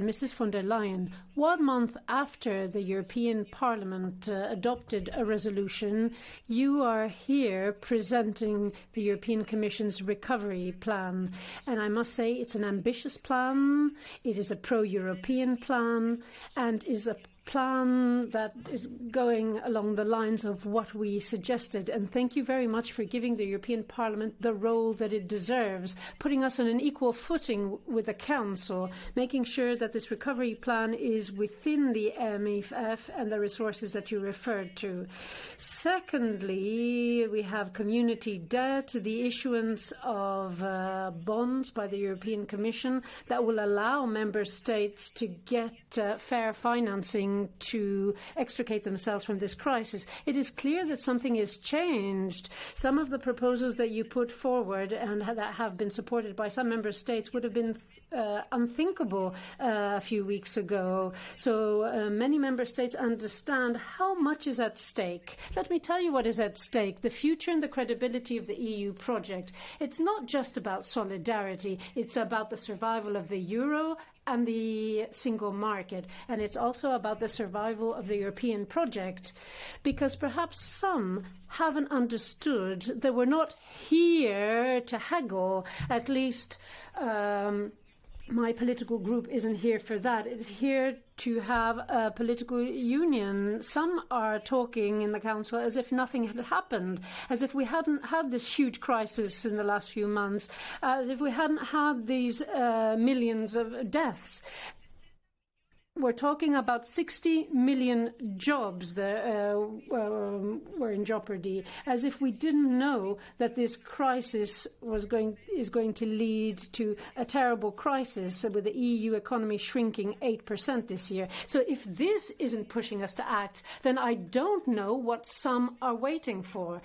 Mrs. von der Leyen, 1 month after the European Parliament adopted a resolution, you are here presenting the European Commission's recovery plan. And I must say it's an ambitious plan, it is a pro-European plan, and is a plan that is going along the lines of what we suggested. And thank you very much for giving the European Parliament the role that it deserves, putting us on an equal footing with the Council, making sure that this recovery plan is within the MFF and the resources that you referred to. Secondly, we have community debt, the issuance of bonds by the European Commission that will allow member states to get fair financing to extricate themselves from this crisis. It is clear that something has changed. Some of the proposals that you put forward and that have been supported by some member states would have been unthinkable a few weeks ago. So many member states understand how much is at stake. Let me tell you what is at stake: the future and the credibility of the EU project. It's not just about solidarity. It's about the survival of the euro and the single market. And it's also about the survival of the European project, because perhaps some haven't understood that we're not here to haggle. At least my political group isn't here for that. It's here to have a political union. Some are talking in the Council as if nothing had happened, as if we hadn't had this huge crisis in the last few months, as if we hadn't had these millions of deaths. We're talking about 60 million jobs that were in jeopardy, as if we didn't know that this crisis is going to lead to a terrible crisis, with the EU economy shrinking 8% this year. So if this isn't pushing us to act, then I don't know what some are waiting for.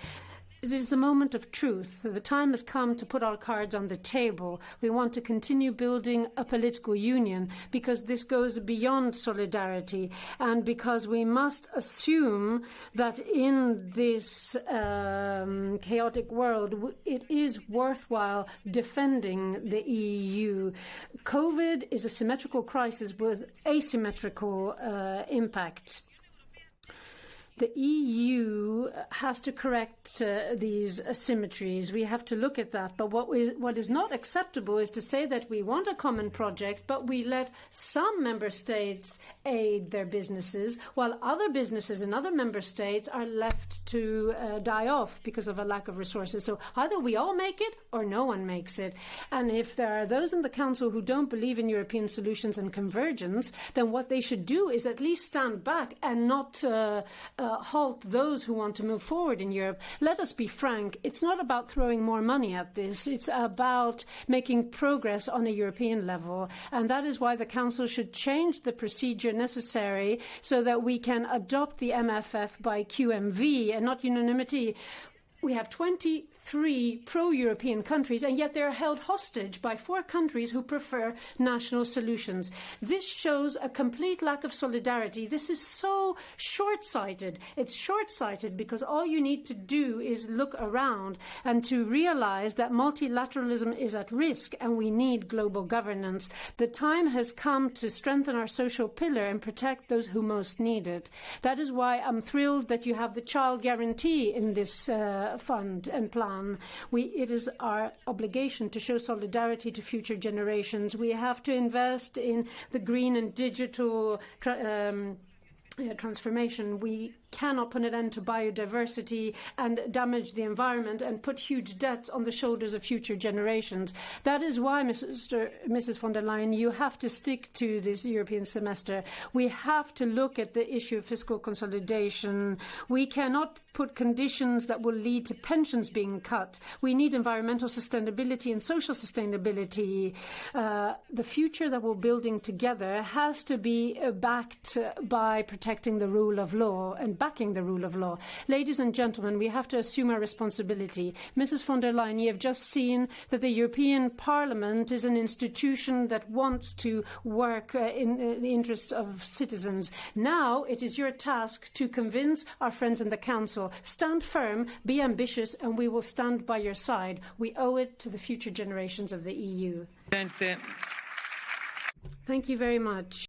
It is the moment of truth. The time has come to put our cards on the table. We want to continue building a political union because this goes beyond solidarity, and because we must assume that in this chaotic world it is worthwhile defending the EU. COVID is a symmetrical crisis with asymmetrical impact. The EU has to correct these asymmetries. We have to look at that. But what is not acceptable is to say that we want a common project, but we let some member states aid their businesses, while other businesses in other member states are left to die off because of a lack of resources. So either we all make it or no one makes it. And if there are those in the Council who don't believe in European solutions and convergence, then what they should do is at least stand back and not halt those who want to move forward in Europe. Let us be frank, it's not about throwing more money at this, it's about making progress on a European level. And that is why the Council should change the procedure necessary so that we can adopt the MFF by QMV and not unanimity. We have 23 pro-European countries, and yet they're held hostage by 4 countries who prefer national solutions. This shows a complete lack of solidarity. This is so short-sighted. It's short-sighted because all you need to do is look around and to realize that multilateralism is at risk and we need global governance. The time has come to strengthen our social pillar and protect those who most need it. That is why I'm thrilled that you have the child guarantee in this fund and plan. It is our obligation to show solidarity to future generations. We have to invest in the green and digital transformation. We cannot put an end to biodiversity and damage the environment and put huge debts on the shoulders of future generations. That is why, Mrs. von der Leyen, you have to stick to this European semester. We have to look at the issue of fiscal consolidation. We cannot put conditions that will lead to pensions being cut. We need environmental sustainability and social sustainability. The future that we're building together has to be backed by protecting the rule of law and backing the rule of law. Ladies and gentlemen, we have to assume our responsibility. Mrs. von der Leyen, you have just seen that the European Parliament is an institution that wants to work in the interest of citizens. Now it is your task to convince our friends in the Council. Stand firm, be ambitious, and we will stand by your side. We owe it to the future generations of the EU. Thank you very much.